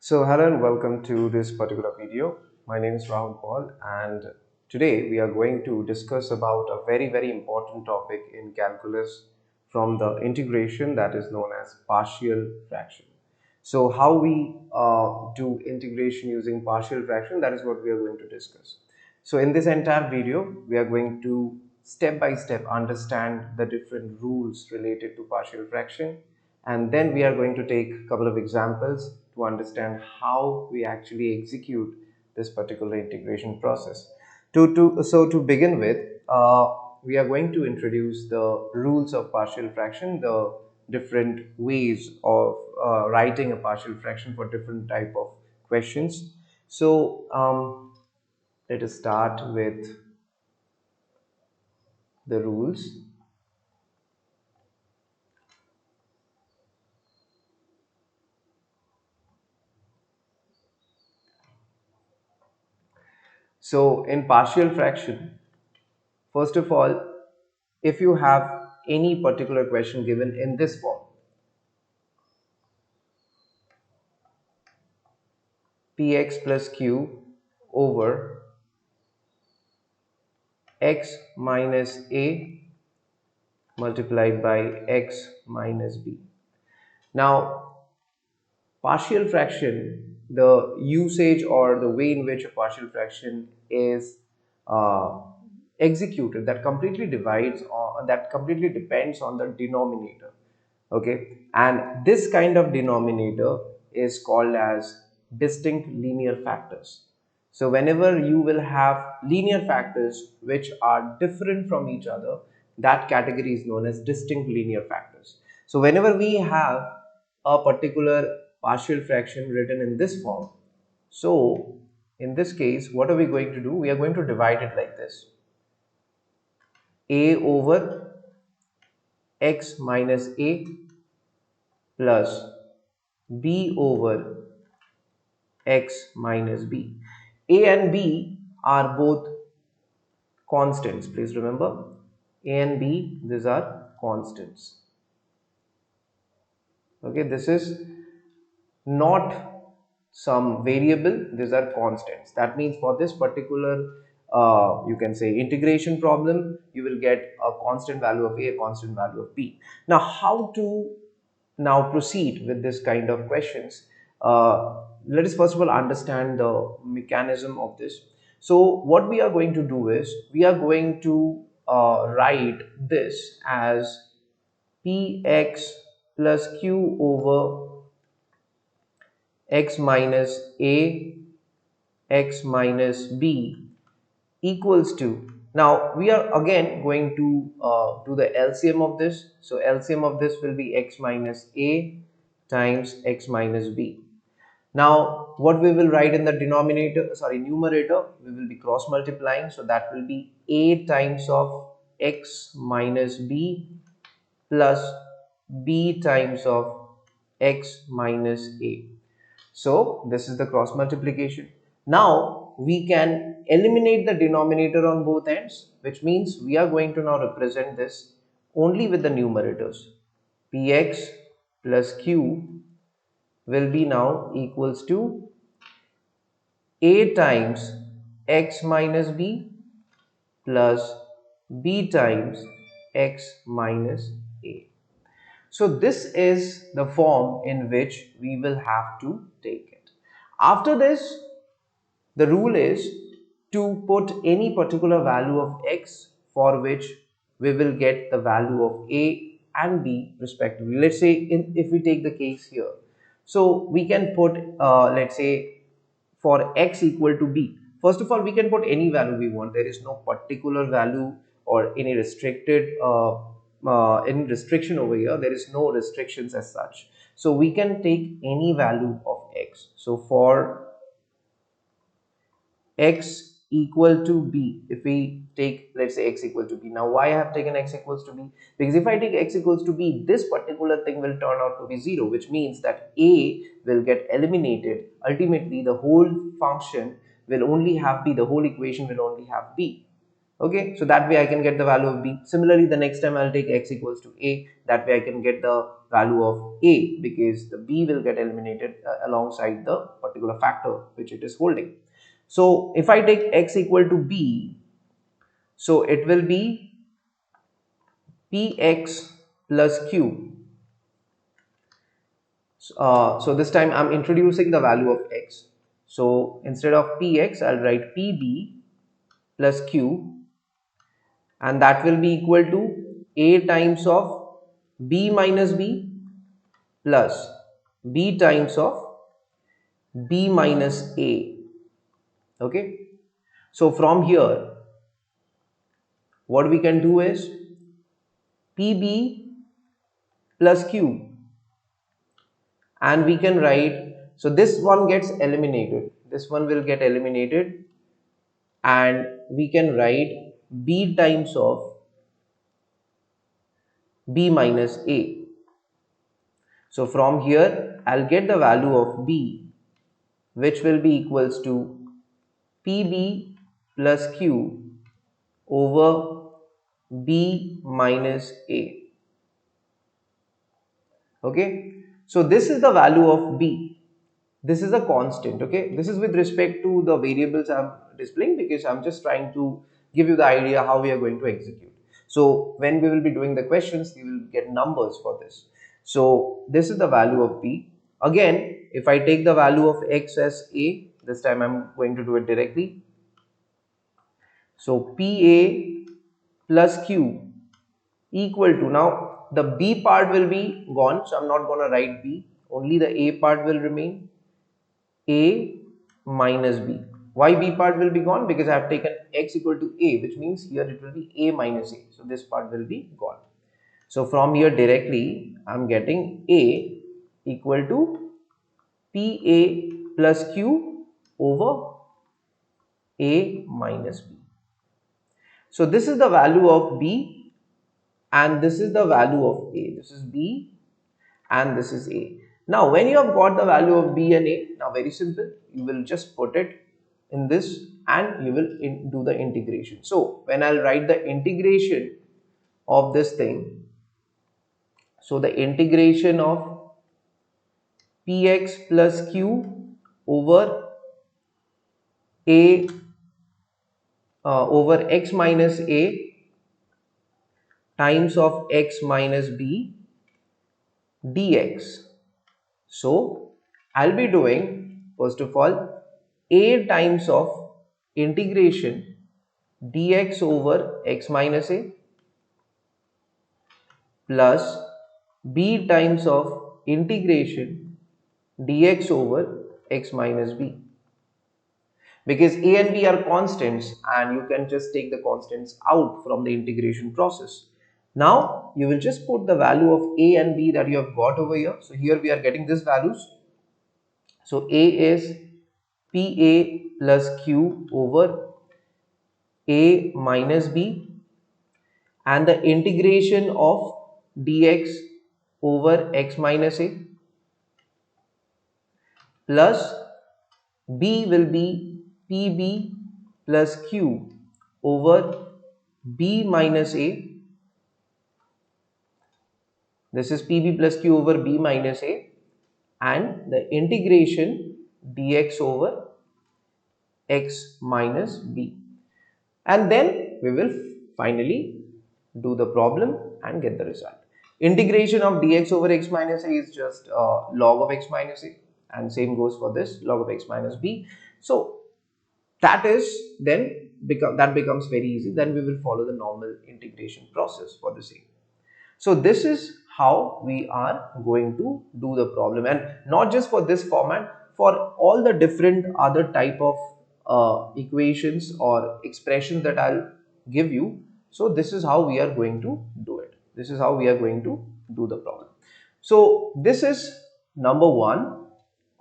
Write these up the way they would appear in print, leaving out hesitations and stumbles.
Hello and welcome to this particular video. My name is Rahul Paul, and today we are going to discuss about a very important topic in calculus from the integration that is known as partial fraction. So how we do integration using partial fraction, that is what we are going to discuss. So in this entire video, we are going to step by step understand the different rules related to partial fraction, and then we are going to take a couple of examples to understand how we actually execute this particular integration process. To begin with, we are going to introduce the rules of partial fraction, the different ways of writing a partial fraction for different type of questions. Let us start with the rules. So in partial fraction, first of all, if you have any particular question given in this form, px plus q over x minus a multiplied by x minus b. Now, partial fraction, the usage or the way in which a partial fraction is uh, executed, that completely depends on the denominator. Okay, and this kind of denominator is called as distinct linear factors. So whenever you will have linear factors which are different from each other, that category is known as distinct linear factors. So whenever we have a particular partial fraction written in this form, so in this case, what are we going to do? We are going to divide it like this: a over x minus a plus b over x minus b. A and b are both constants. Please remember, a and b, these are constants. Okay, this is not some variable, these are constants. That means for this particular you can say integration problem, you will get a constant value of a constant value of b. Now how to now proceed with this kind of questions? Let us first of all understand the mechanism of this. So what we are going to do is we are going to write this as px plus q over x minus a x minus b equals to, now we are again going to do the LCM of this. So LCM of this will be x minus a times x minus b. Now what we will write in the numerator, we will be cross multiplying, so that will be a times of x minus b plus b times of x minus a. So this is the cross multiplication. Now we can eliminate the denominator on both ends, which means we are going to now represent this only with the numerators. Px plus q will be now equals to a times x minus b plus b times x minus a. So this is the form in which we will have to take it. After this, the rule is to put any particular value of x for which we will get the value of a and b respectively. Let's say if we take the case here, so we can put let's say for x equal to b. First of all, we can put any value we want. There is no particular value or any restricted any restriction over here. There is no restrictions as such. So we can take any value of x. So for x equal to b, if we take, let's say, x equal to b. Now why I have taken x equals to b? Because if I take x equals to b, this particular thing will turn out to be 0, which means that a will get eliminated. Ultimately the whole function will only have b, the whole equation will only have b. Okay, so that way I can get the value of b. Similarly, the next time I'll take x equals to a, that way I can get the value of a, because the b will get eliminated alongside the particular factor which it is holding. So if I take x equal to b, so it will be px plus q. So this time I'm introducing the value of x. So instead of px, I'll write pb plus q, and that will be equal to a times of b minus b plus b times of b minus a. Okay, so from here what we can do is pb plus q, and we can write, so this one gets eliminated, this one will get eliminated, and we can write b times of b minus a. So from here I'll get the value of b, which will be equals to pb plus q over b minus a. Okay, so this is the value of b. This is a constant. Okay, this is with respect to the variables I'm displaying, because I'm just trying to give you the idea how we are going to execute. So when we will be doing the questions, we will get numbers for this. So this is the value of b. Again, if I take the value of x as a, this time I'm going to do it directly. So pa plus q equal to, now the b part will be gone, so I'm not going to write b, only the a part will remain, a minus b. Why b part will be gone? Because I have taken x equal to a, which means here it will be a minus a, so this part will be gone. So from here directly I'm getting a equal to pa plus q over a minus b. So this is the value of b, and this is the value of a. This is b and this is a. Now when you have got the value of b and a, now very simple, you will just put it in this and you will do the integration. So when I'll write the integration of this thing, so the integration of px plus q over a over x minus a times of x minus b dx. So I'll be doing, first of all, a times of integration dx over x minus a plus b times of integration dx over x minus b, because a and b are constants and you can just take the constants out from the integration process. Now you will just put the value of a and b that you have got over here. So here we are getting these values. So a is pa plus q over a minus b, and the integration of dx over x minus a plus b will be pb plus q over b minus a. This is pb plus q over b minus a, and the integration dx over x minus b. And then we will finally do the problem and get the result. Integration of dx over x minus a is just log of x minus a, and same goes for this, log of x minus b. So that is then becomes very easy. Then we will follow the normal integration process for the same. So this is how we are going to do the problem, and not just for this format, for all the different other type of equations or expressions that I'll give you. So this is how we are going to do it. This is how we are going to do the problem. So this is number one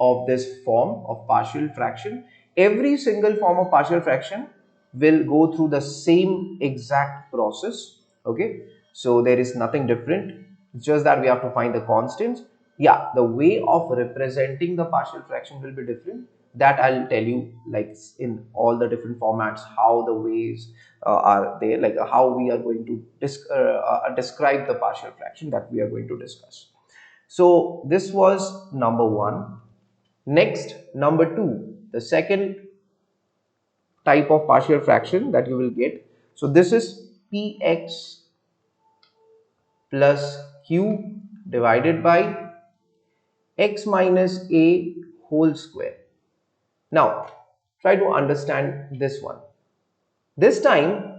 of this form of partial fraction. Every single form of partial fraction will go through the same exact process. Okay, so there is nothing different, it's just that we have to find the constants. Yeah, the way of representing the partial fraction will be different, that I'll tell you, like in all the different formats, how the ways are there, like how we are going to describe the partial fraction that we are going to discuss. So this was number one. Next, number two, the second type of partial fraction that you will get. So this is px plus q divided by x minus a whole square. Now, try to understand this one. This time,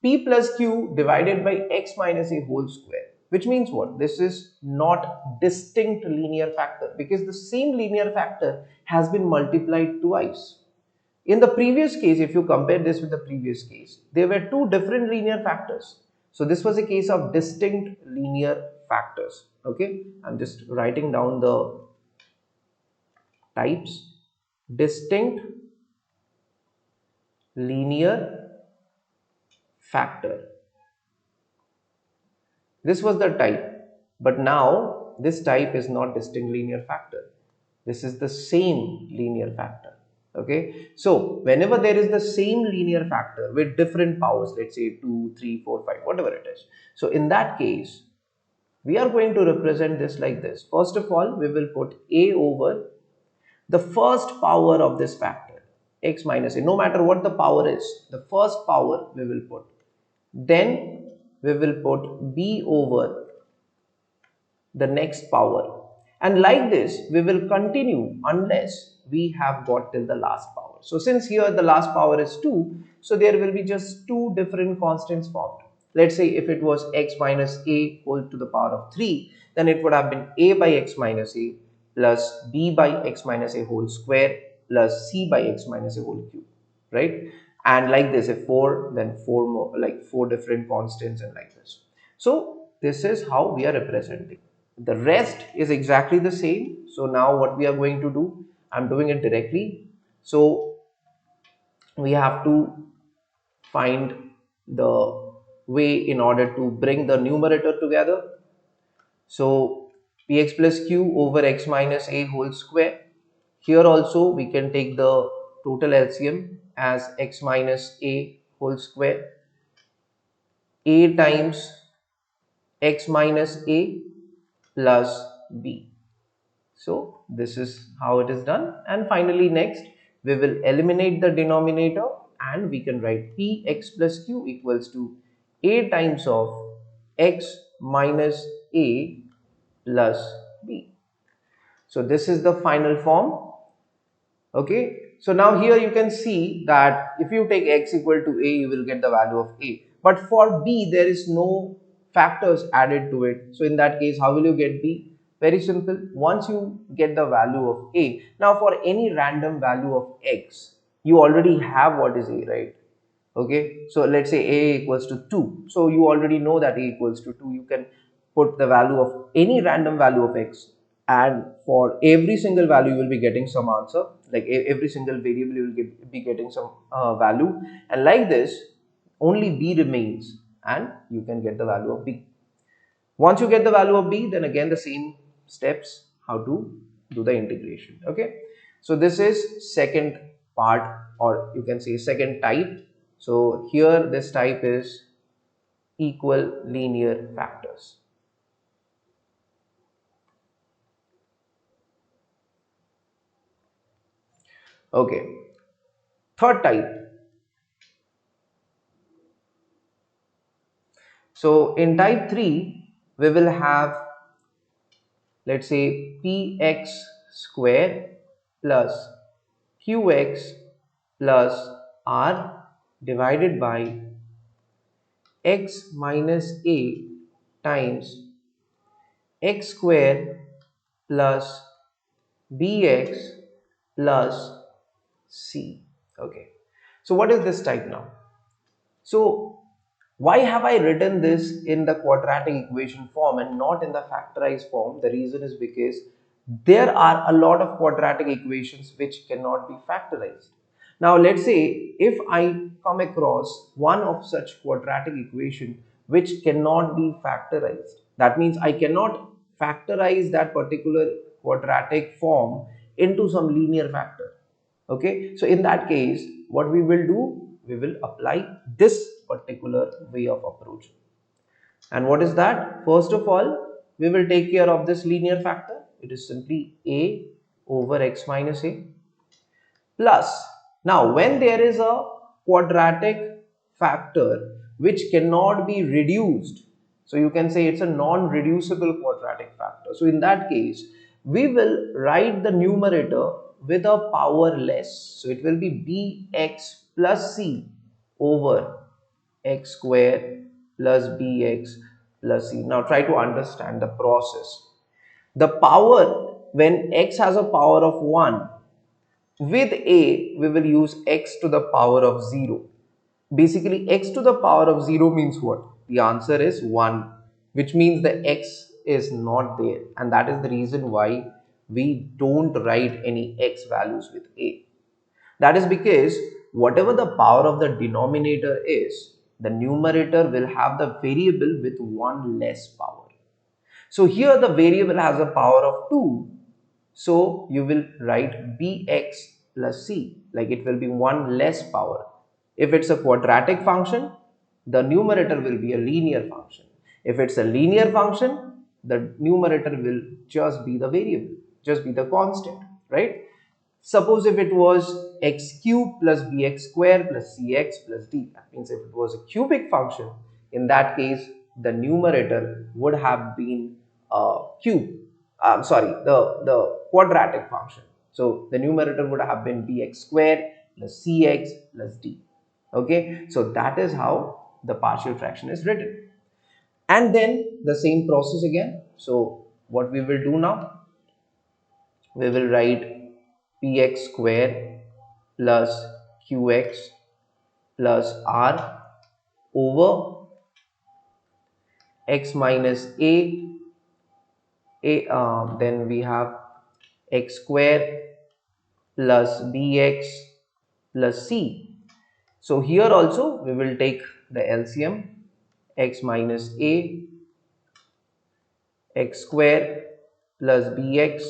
p plus q divided by x minus a whole square, which means what? This is not distinct linear factor because the same linear factor has been multiplied twice. In the previous case, if you compare this with the previous case, there were two different linear factors. So this was a case of distinct linear factors. Okay, I'm just writing down the types. Distinct linear factor. This was the type, but now this type is not distinct linear factor. This is the same linear factor. Okay, so whenever there is the same linear factor with different powers, let's say 2, 3, 4, 5, whatever it is. So in that case, we are going to represent this like this. First of all, we will put a over the first power of this factor, x minus a, no matter what the power is, the first power we will put. Then we will put b over the next power, and like this we will continue unless we have got till the last power. So since here the last power is 2, so there will be just two different constants formed. Let's say if it was x minus a whole to the power of 3, then it would have been a by x minus a plus b by x minus a whole square plus c by x minus a whole cube, right? And like this, if 4, then 4 more, like 4 different constants, and like this. So this is how we are representing. The rest is exactly the same. So now what we are going to do, I'm doing it directly. So we have to find the way in order to bring the numerator together. So px plus q over x minus a whole square. Here also we can take the total LCM as x minus a whole square, a times x minus a plus b. So this is how it is done. And finally next we will eliminate the denominator and we can write px plus q equals to a times of x minus a plus b. So this is the final form. Okay, so now here you can see that if you take x equal to a, you will get the value of a, but for b there is no factors added to it. So in that case, how will you get b? Very simple. Once you get the value of a, now for any random value of x, you already have what is a, right? Okay, so let's say a equals to 2, so you already know that a equals to 2. You can put the value of any random value of x, and for every single value you will be getting some answer, like every single variable you will be getting some value, and like this only b remains and you can get the value of b. Once you get the value of b, then again the same steps how to do the integration. Okay, so this is second part, or you can say second type. So here this type is equal linear factors. Okay, third type. So in type 3 we will have, let's say, px square plus qx plus r divided by x minus a times x square plus bx plus c. Okay, so what is this type now? So why have I written this in the quadratic equation form and not in the factorized form? The reason is because there are a lot of quadratic equations which cannot be factorized. Now let's say if I come across one of such quadratic equation which cannot be factorized, that means I cannot factorize that particular quadratic form into some linear factor. Okay, so in that case, what we will do, we will apply this particular way of approach. And what is that? First of all, we will take care of this linear factor. It is simply a over x minus a plus. Now, when there is a quadratic factor which cannot be reduced, so you can say it's a non-reducible quadratic factor. So in that case, we will write the numerator with a power less. So it will be bx plus c over x square plus bx plus c. Now try to understand the process. The power, when x has a power of 1, with a, we will use x to the power of 0. Basically, x to the power of 0 means what? The answer is 1, which means the x is not there. And that is the reason why we don't write any x values with a. That is because whatever the power of the denominator is, the numerator will have the variable with 1 less power. So here the variable has a power of 2. So you will write bx plus c, like it will be 1 less power. If it's a quadratic function, the numerator will be a linear function. If it's a linear function, the numerator will just be the variable, just be the constant, right? Suppose if it was x cube plus bx square plus cx plus d, that means if it was a cubic function, in that case, the numerator would have been cube. Sorry, the quadratic function. So the numerator would have been bx square plus cx plus d. Okay, so that is how the partial fraction is written. And then the same process again. So what we will do now, we will write px square plus qx plus r over x minus then we have x square plus bx plus c. So here also we will take the LCM, x minus x square plus bx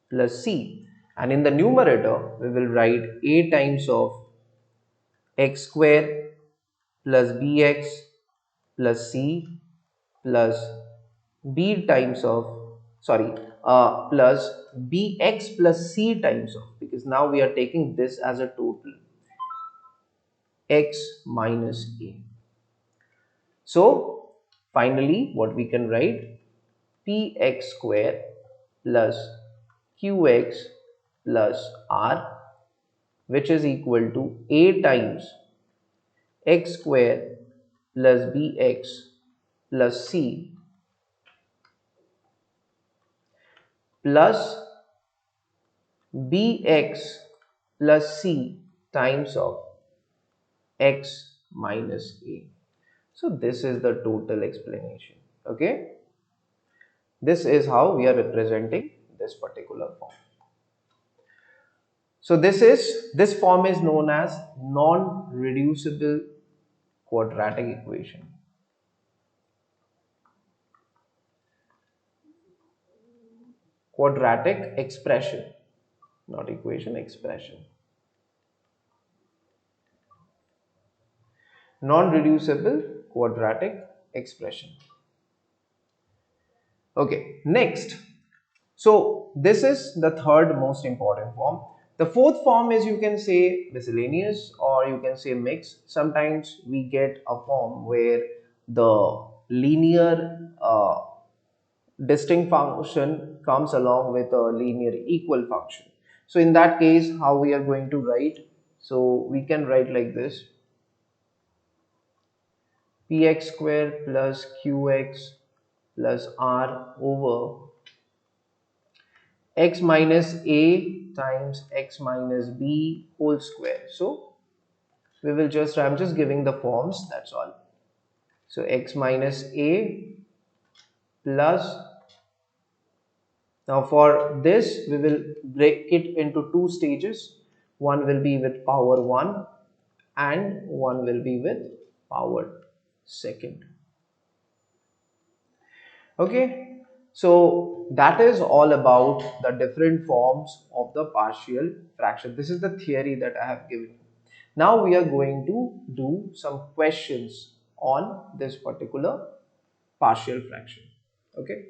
plus c, and in the numerator we will write a times of x square plus bx plus c plus b times of plus bx plus c times of, because now we are taking this as a total, x minus a. So finally what we can write, px square plus qx plus r, which is equal to a times x square plus bx plus c plus bx plus c times of x minus a. So this is the total explanation. Okay, this is how we are representing this particular form. So this form is known as non-reducible quadratic equation. Quadratic expression, not equation, expression. Non-reducible quadratic expression. Okay, next. So this is the third most important form. The fourth form is, you can say, miscellaneous, or you can say mix. Sometimes we get a form where the linear distinct function comes along with a linear equal function. So in that case, how we are going to write? So we can write like this: px square plus qx plus r over x minus a times x minus b whole square. So we will just, I'm just giving the forms, that's all. So x minus a plus, now for this we will break it into two stages. One will be with power 1 and one will be with power second. Okay, So that is all about the different forms of the partial fraction. This is the theory that I have given you. Now we are going to do some questions on this particular partial fraction. Okay.